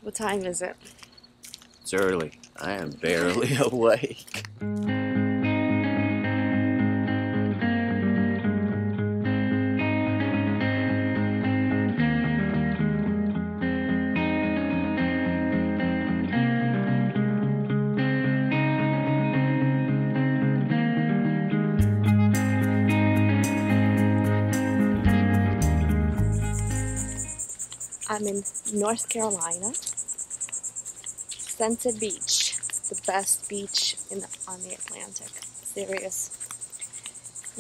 What time is it? It's early. I am barely awake. I'm in North Carolina, Sunset Beach, the best beach on the Atlantic. Serious.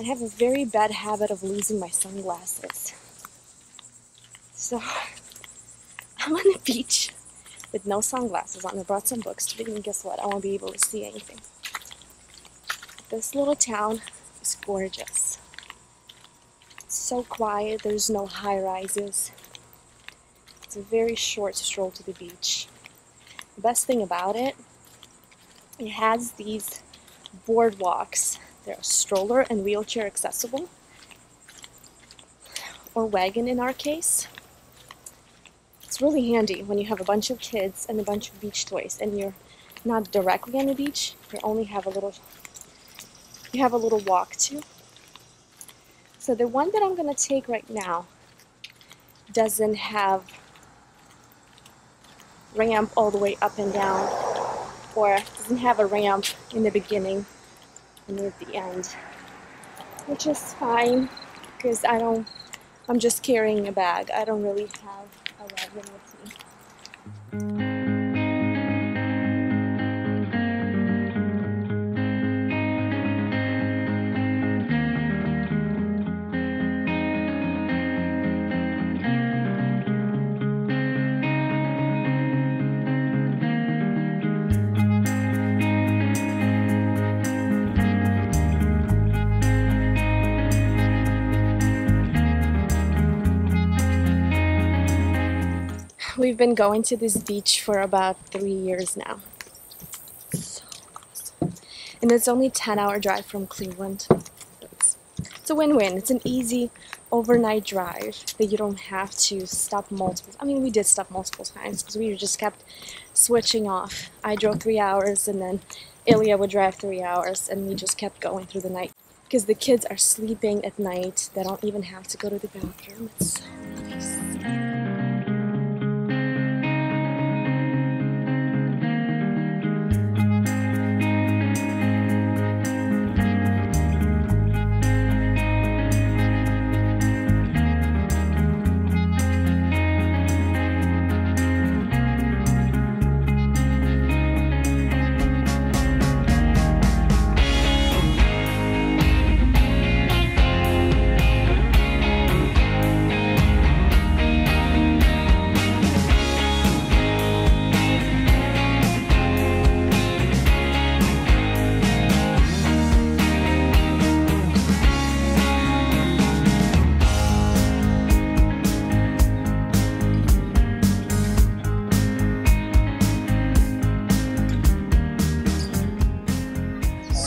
I have a very bad habit of losing my sunglasses. So I'm on the beach with no sunglasses on. I brought some books, but then guess what? I won't be able to see anything. This little town is gorgeous. It's so quiet, there's no high-rises. It's a very short stroll to the beach. The best thing about it, it has these boardwalks. They're stroller and wheelchair accessible, or wagon in our case. It's really handy when you have a bunch of kids and a bunch of beach toys and you're not directly on the beach. You only have a little walk too. So the one that I'm gonna take right now doesn't have ramp all the way up and down, or doesn't have a ramp in the beginning and at the end, which is fine because I'm just carrying a bag. I don't really have a wagon with me. We've been going to this beach for about 3 years now. So awesome. And it's only a 10-hour drive from Cleveland. It's a win-win. It's an easy overnight drive that you don't have to stop multiple. I mean, we did stop multiple times because we just kept switching off. I drove 3 hours and then Ilya would drive 3 hours, and we just kept going through the night. Because the kids are sleeping at night. They don't even have to go to the bathroom. It's so nice.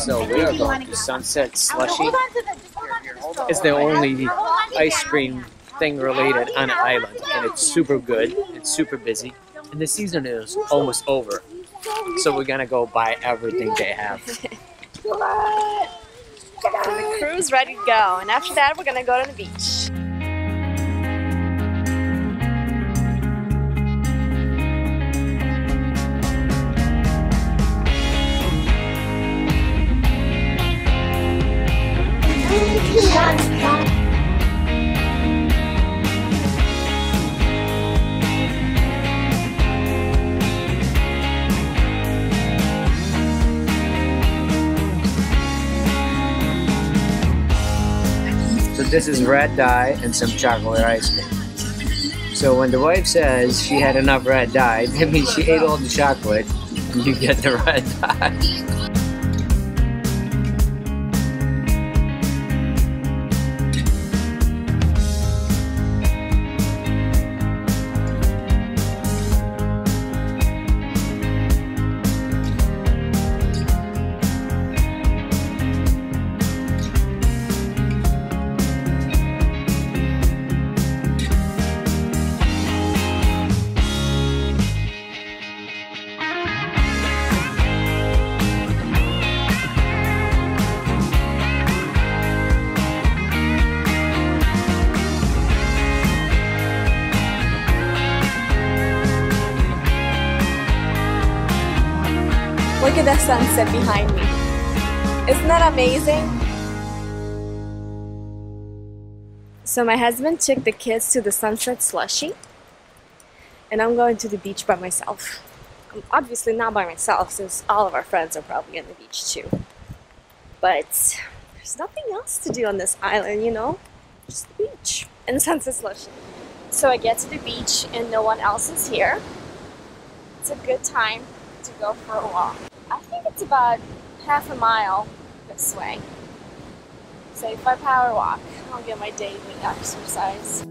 So we are going to Sunset Slushy. It's the only ice cream thing related on an island, and it's super good. It's super busy, and the season is almost over. So we're gonna go buy everything they have. So the crew's ready to go, and after that we're gonna go to the beach. So this is red dye and some chocolate ice cream. So when the wife says she had enough red dye, that means she ate all the chocolate and you get the red dye. Look at the sunset behind me. Isn't that amazing? So my husband took the kids to the sunset slushie, and I'm going to the beach by myself. I'm obviously not by myself since all of our friends are probably on the beach too. But there's nothing else to do on this island, you know? Just the beach and sunset slushie. So I get to the beach and no one else is here. It's a good time to go for a walk. I think it's about half a mile this way. So if I power walk, I'll get my daily exercise.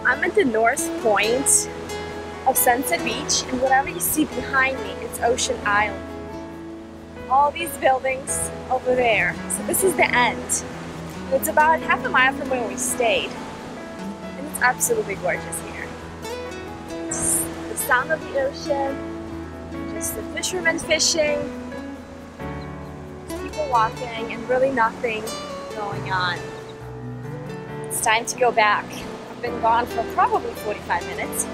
I'm at the north point of Sunset Beach, and whatever you see behind me, it's Ocean Island. All these buildings over there. So this is the end. And it's about half a mile from where we stayed. And it's absolutely gorgeous here. It's the sound of the ocean, just the fishermen fishing, people walking, and really nothing going on. It's time to go back. Been gone for probably 45 minutes.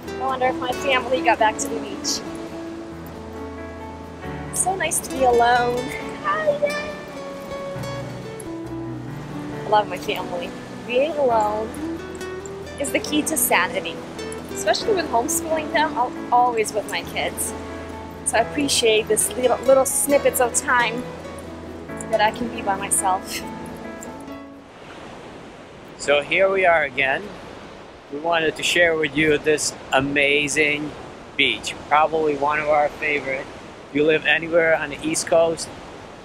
I wonder if my family got back to the beach. It's so nice to be alone. Hi, Dad. I love my family. Being alone is the key to sanity. Especially with homeschooling them, I'm always with my kids. So I appreciate this little snippets of time that I can be by myself. So here we are again. We wanted to share with you this amazing beach. Probably one of our favorite. If you live anywhere on the East Coast,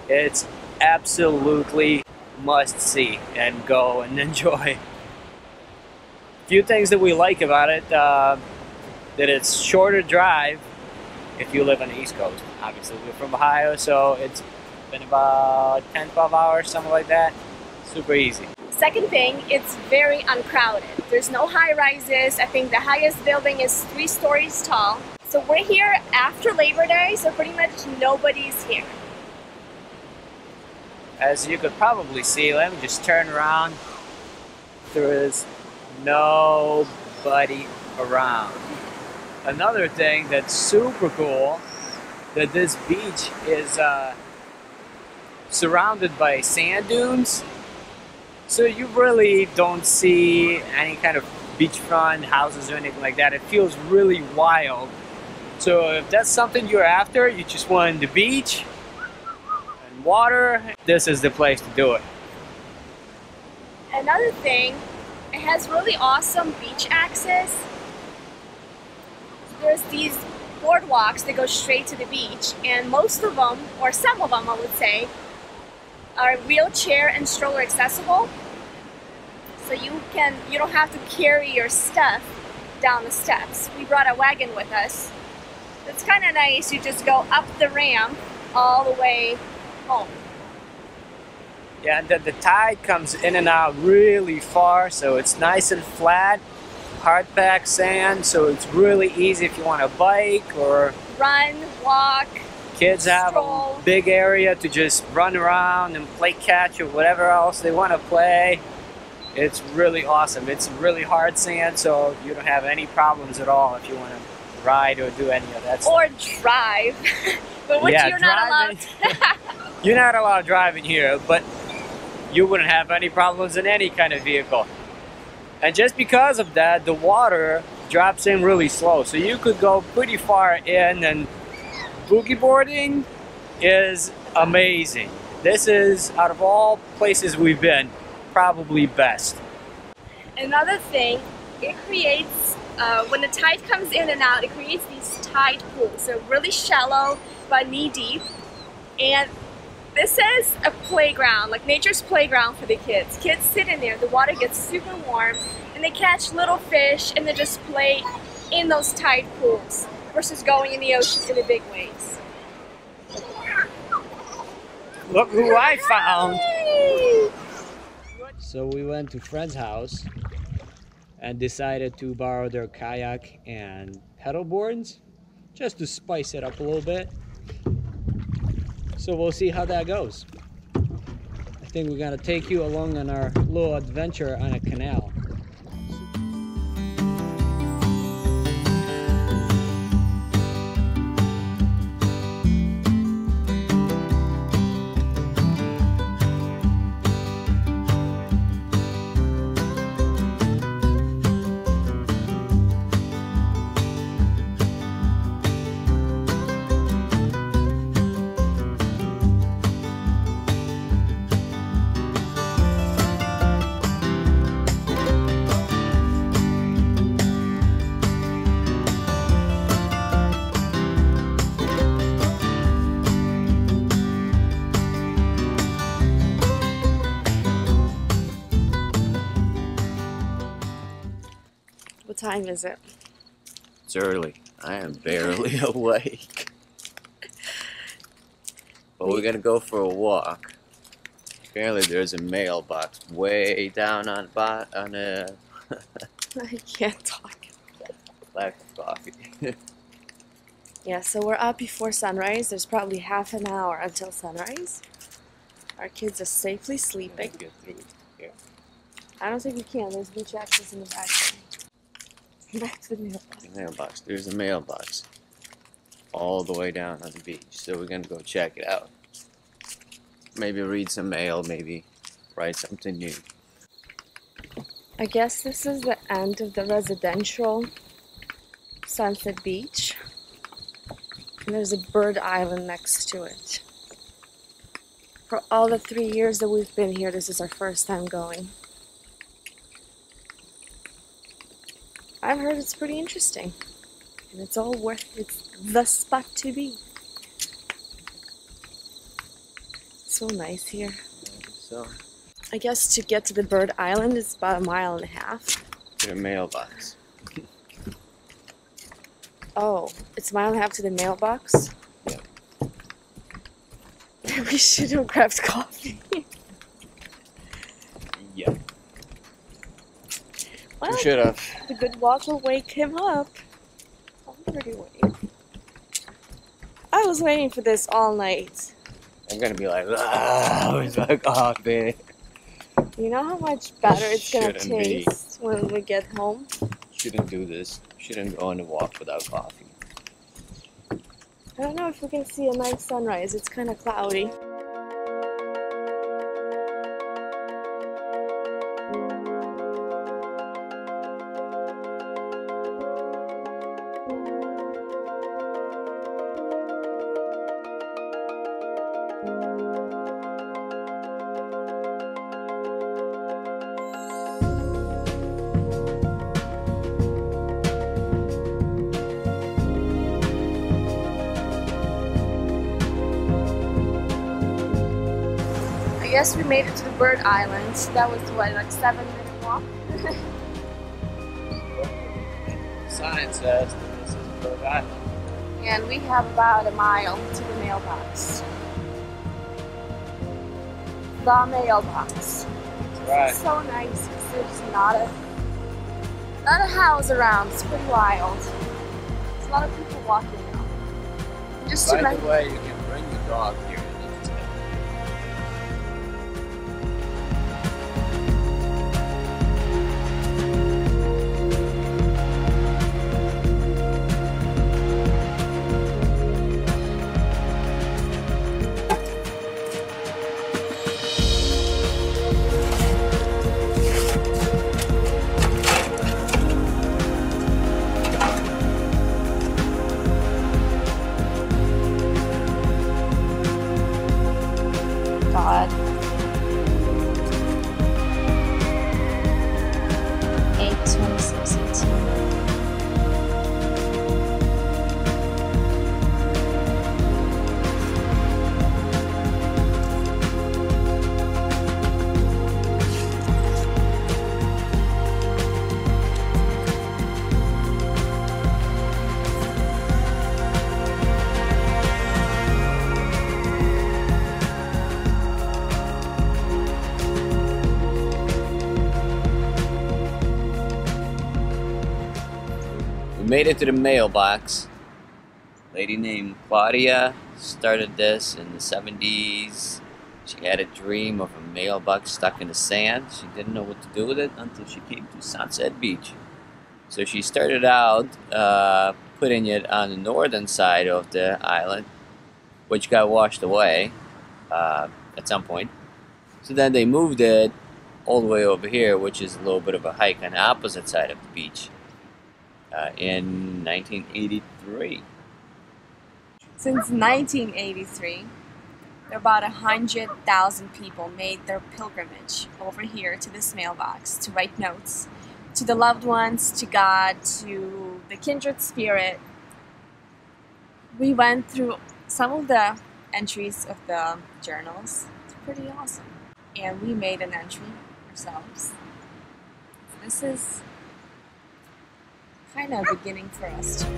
it's absolutely must see and go and enjoy. A few things that we like about it, that it's shorter drive if you live on the East Coast. Obviously we're from Ohio, so it's been about 10-12 hours, something like that. Super easy. Second thing, it's very uncrowded. There's no high rises. I think the highest building is 3 stories tall. So we're here after Labor Day, so pretty much nobody's here. As you could probably see, let me just turn around. There is nobody around. Another thing that's super cool, that this beach is surrounded by sand dunes. So you really don't see any kind of beachfront houses or anything like that. It feels really wild. So if that's something you're after, you just want the beach and water, this is the place to do it. Another thing, it has really awesome beach access. There's these boardwalks that go straight to the beach, and most of them, or some of them I would say, are wheelchair and stroller accessible. So you don't have to carry your stuff down the steps. We brought a wagon with us. It's kind of nice. You just go up the ramp all the way home. Yeah, and the tide comes in and out really far, so it's nice and flat, hard packed sand, so it's really easy if you want to bike or run, walk. Kids have a big area to just run around and play catch or whatever else they want to play. It's really awesome. It's really hard sand, so you don't have any problems at all if you want to ride or do any of that stuff. Or drive, but which yeah, you're not allowed. You're not allowed driving here, but you wouldn't have any problems in any kind of vehicle. And just because of that, the water drops in really slow, so you could go pretty far in, and boogie boarding is amazing. This is, out of all places we've been, probably best. Another thing, it creates, when the tide comes in and out, it creates these tide pools. So really shallow, but knee deep. And this is a playground, like nature's playground for the kids. Kids sit in there, the water gets super warm, and they catch little fish and they just play in those tide pools. versus going in the ocean in the big waves. Look who I found! Yay! So we went to friend's house and decided to borrow their kayak and pedal boards just to spice it up a little bit. So we'll see how that goes. I think we're gonna take you along on our little adventure on a canal. What time is it? It's early. I am barely awake. But we're gonna go for a walk. Apparently there's a mailbox way down on a I can't talk. lack of coffee. Yeah, so we're up before sunrise. There's probably half an hour until sunrise. Our kids are safely sleeping. Get through here. I don't think we can. There's beach access in the back. Back to the mailbox. Mailbox. There's a mailbox all the way down on the beach. So we're gonna go check it out. Maybe read some mail. Maybe write something new. I guess this is the end of the residential Sunset Beach. And there's a bird island next to it. For all the 3 years that we've been here, this is our first time going. I've heard it's pretty interesting. And it's the spot to be. So nice here. So I guess to get to the bird island is about 1.5 miles. to the mailbox. Oh, it's 1.5 miles to the mailbox? Yeah. We should have grabbed coffee. Yeah. Well, We should have. the good walk will wake him up. I'm pretty waiting. I was waiting for this all night. I'm gonna be like, where's my coffee? You know how much better it's gonna Shouldn't be. taste when we get home? Shouldn't do this. Shouldn't go on a walk without coffee. I don't know if we can see a nice sunrise. It's kind of cloudy. I guess we made it to the bird island. That was what, like 7-minute walk? Sign says that this is Bird Island. And we have about 1 mile to the mailbox. The mailbox. Right. It's so nice because there's not a house around. It's pretty wild. There's a lot of people walking now. Just to By like, the way, you can bring your dog here. We made it to the mailbox. Lady named Claudia started this in the 70s. She had a dream of a mailbox stuck in the sand. She didn't know what to do with it until she came to Sunset Beach. So she started out putting it on the northern side of the island, which got washed away at some point. So then they moved it all the way over here, which is a little bit of a hike on the opposite side of the beach, in 1983. Since 1983, about 100,000 people made their pilgrimage over here to this mailbox to write notes to the loved ones, to God, to the kindred spirit. We went through some of the entries of the journals. It's pretty awesome. And we made an entry ourselves. This is kind of a beginning for us too.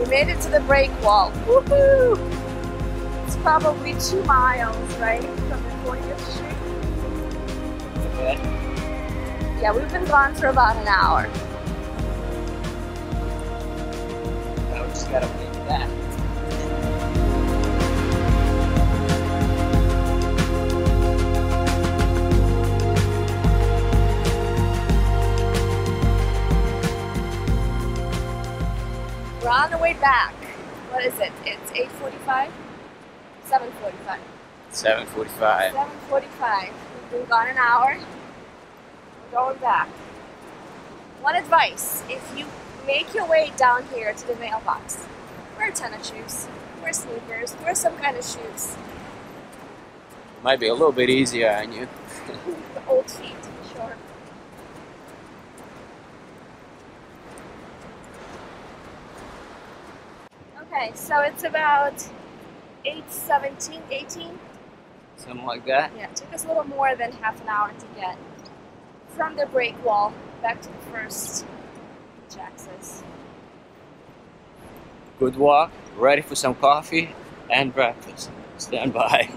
Made it to the break wall. Woohoo! It's probably 2 miles, right, from the 40th Street. Okay. Yeah, we've been gone for about an hour. Now we just gotta wait for that. We're on the way back. What is it? It's 8:45? 7:45. 7:45. 7:45. We've been gone an hour. We're going back. One advice, if you make your way down here to the mailbox, wear tennis shoes, wear sneakers, wear some kind of shoes. Might be a little bit easier on you. The old feet, for sure. Okay, so it's about 8:17, 18? Something like that. Yeah, it took us a little more than half an hour to get from the break wall back to the first beach access. Good walk. Ready for some coffee and breakfast. Stand by.